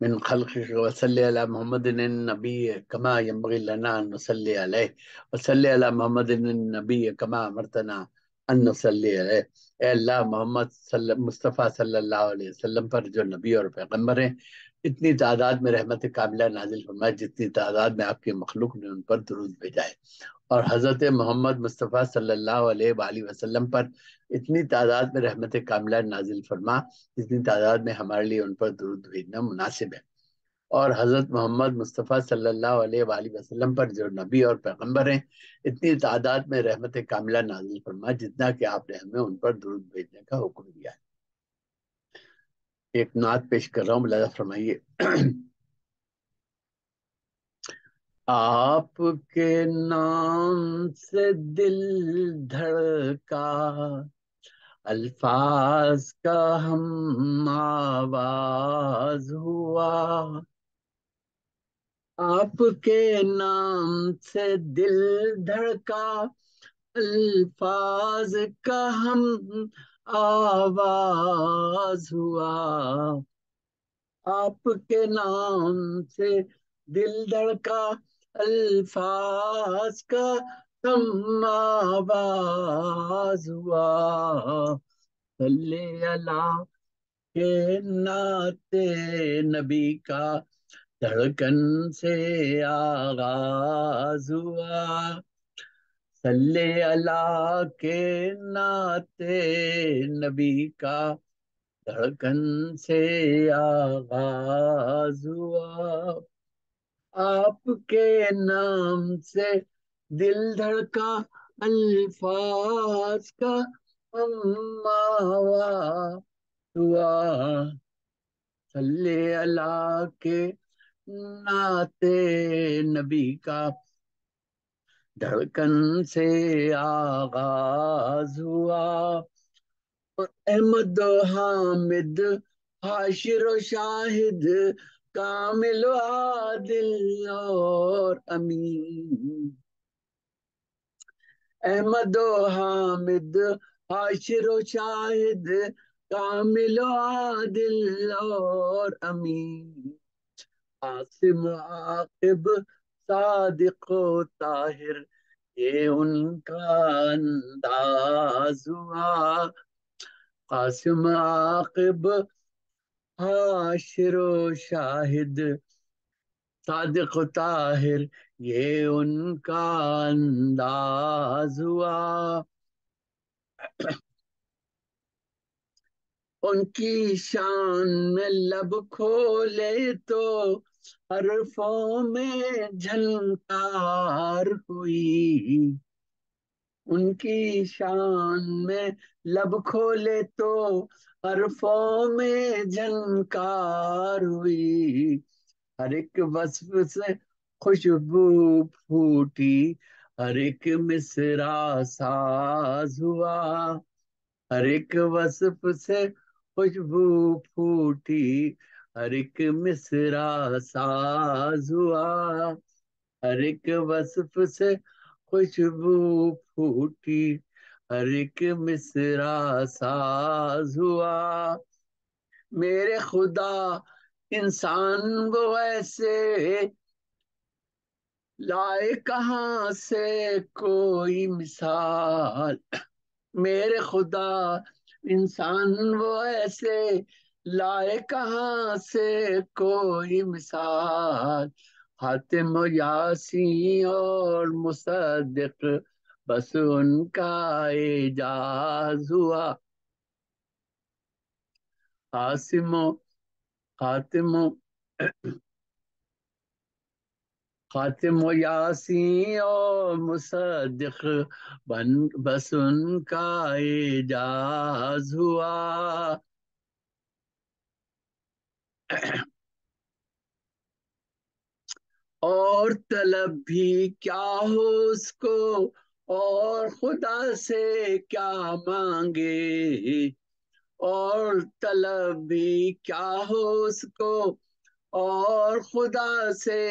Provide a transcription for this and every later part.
من خلقك وصلي على محمد النبي كما ينبغي لنا أن نصلي عليه وصلي على محمد النبي كما أمرتنا أن نصلي عليه۔ اے اللہ محمد مصطفیٰ صلی اللہ علیہ وسلم پر جو نبی اور پیغمبر ہیں اتنی تعداد میں رحمت کاملہ نازل فرمائے جتنی تعداد میں آپ کے مخلوق نے ان پر درود بھیجا ہے، اور حضرت محمد مصطفیٰ صلی اللہ علیہ وآلہ وسلم پر اتنی تعداد میں رحمت کاملہ نازل فرما جتنی تعداد میں ہمارے لیے ان پر درود بھیجنا مناسب ہے، اور حضرت محمد مصطفیٰ صلی اللہ علیہ وآلہ وسلم پر جو نبی اور پیغمبر ہیں اتنی تعداد میں رحمت کاملہ نازل فرما جتنا کہ آپ نے ہمیں ان پر درود بھیجنے کا حکم دیا ہے۔ ایک نعت پیش کر رہا ہوں، ملاحظہ فرمائیے۔ آپ کے نام سے دل دھڑکا، الفاظ کا ہم آواز ہوا، آپ کے نام سے دل دھڑکا، الفاظ کا ہم آواز ہوا، آپ کے نام سے دل دھڑکا، الفاظ کا ہم آواز ہوا، صلی اللہ کے نعت نبی کا دھڑکن سے آغاز ہوا، صلی اللہ کے نعت نبی کا دھڑکن سے آغاز ہوا، آپ کے نام سے دل دھڑکا، الفاظ کا ہم آواز ہوا، صلی اللہ کے نعت نبی کا دھڑکن سے آغاز ہوا، احمد و حامد حاشر و شاہد کامل و عادل اور امین، احمد و حامد حاشر و شاہد کامل و عادل اور امین، عاصم و عاقب صادق و طاہر یہ ان کا انداز ہوا، قاسم عاقب حاشر و شاہد صادق و طاہر یہ ان کا انداز ہوا، ان کی شان میں لب کھولے تو حرفوں میں جھنکار ہوئی، ان کی شان میں لب کھولے تو حرفوں میں جھنکار ہوئی، ہر ایک وصف سے خوشبو پھوٹی، ہر ایک مصرع ساز ہوا، ہر ایک وصف سے خوشبو پھوٹی، ہر ایک مصرع ساز ہوا، ہر ایک وصف سے خوشبو پھوٹی، ہر ایک مصرع ساز ہوا، میرے خدا انسان وہ ایسے لائے کہاں سے کوئی مثال، میرے خدا انسان وہ ایسے لائے کہاں سے کوئی مثال، حاتم و یاسین اور مصدق بس ان کا اعجاز ہوا، قاسم و خاتم و خاتم و یاسین اور مصدق بس ان کا اعجاز ہوا، اور طلب بھی کیا ہو اس کو، اور خدا سے کیا مانگے، اور طلب بھی کیا ہو اس کو، اور خدا سے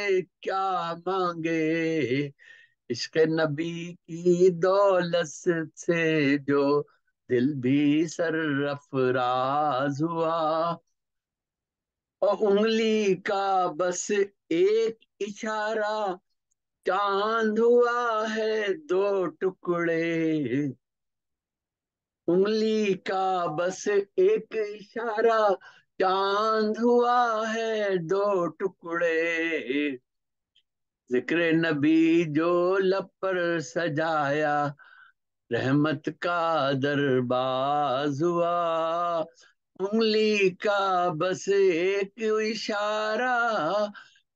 کیا مانگے، عشق نبی کی دولت سے جو دل بھی سرفراز ہوا، اور انگلی کا بس ایک اشارہ چاند ہوا ہے دو ٹکڑے، انگلی کا بس ایک اشارہ چاند ہوا ہے دو ٹکڑے، ذکر نبی جو لب پر سجایا رحمت کا درباز ہوا، انگلی کا بس ایک اشارہ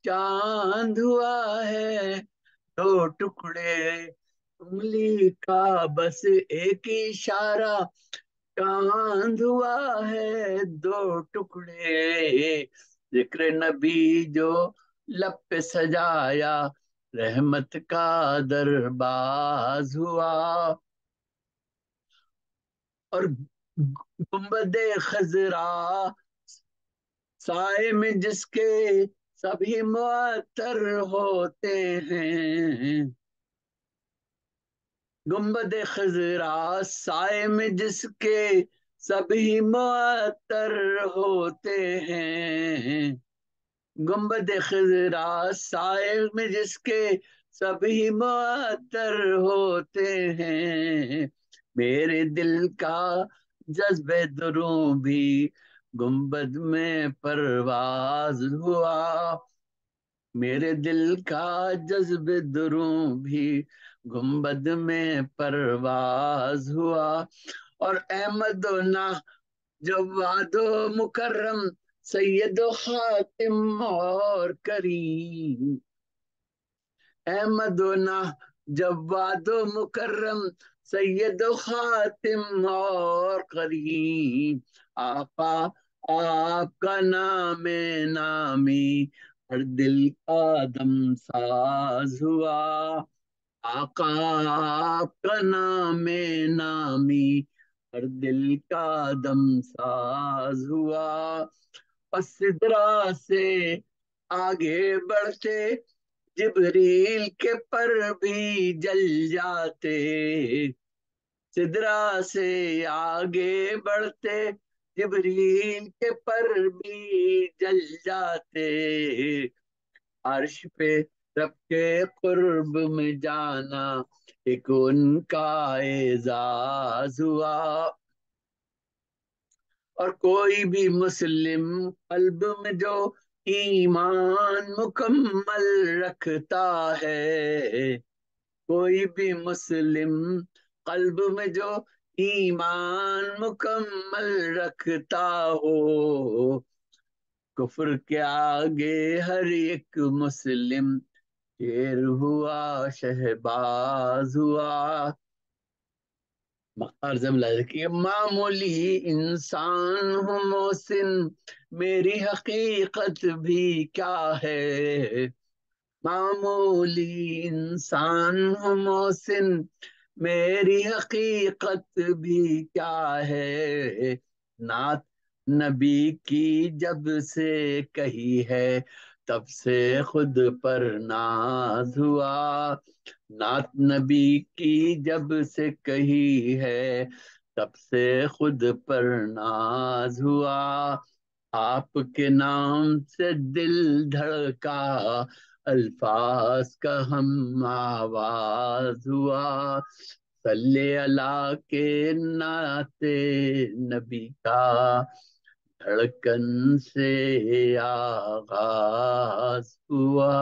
چاند ہوا ہے دو ٹکڑے، انگلی کا بس ایک اشارہ چاند ہوا ہے دو ٹکڑے، ذکر نبی جو لب پہ سجایا رحمت کا درباز ہوا، اور گنبد خضرا سائے میں جس کے سبھی معطر ہوتے ہیں، گنبد خضرا سائے میں جس کے سبھی معطر ہوتے ہیں، گنبد خضرا سائے میں جس کے سبھی معطر ہوتے ہیں، میرے دل کا جذب دروں بھی گنبد میں پرواز ہوا، میرے دل کا جذب دروں بھی گنبد میں پرواز ہوا، اور احمد و نہ جواد و مکرم سید و خاتم اور کریم، احمد و نہ جواد و مکرم سید و خاتم اور کریم، آقا آپ کا نام نامی ہر دل کا دم ساز ہوا، آقا آپ کا نام نامی ہر دل کا دم ساز ہوا، اور سدرا سے آگے بڑھتے جبریل کے پر بھی جل جاتے، سدرا سے آگے بڑھتے جبریل کے پر بھی جل جاتے، عرش پہ رب کے قرب میں جانا ایک ان کا اعزاز ہوا، اور کوئی بھی مسلم قلب میں جو ایمان مکمل رکھتا ہے، کوئی بھی مسلم قلب میں جو ایمان مکمل رکھتا ہو، کفر کے آگے ہر ایک مسلم شیر ہوا شہباز ہوا، عرضم لگی معمولی انسان ہوں محسن میری حقیقت بھی کیا ہے، معمولی انسان ہوں محسن میری حقیقت بھی کیا ہے، نعت نبی کی جب سے کہی ہے تب سے خود پر ناز ہوا، نعت نبی کی جب سے کہی ہے تب سے خود پر ناز ہوا، آپ کے نام سے دل دھڑکا الفاظ کا ہم آواز ہوا، صلی اللہ کے نعت نبی کا دھڑکن سے آغاز ہوا۔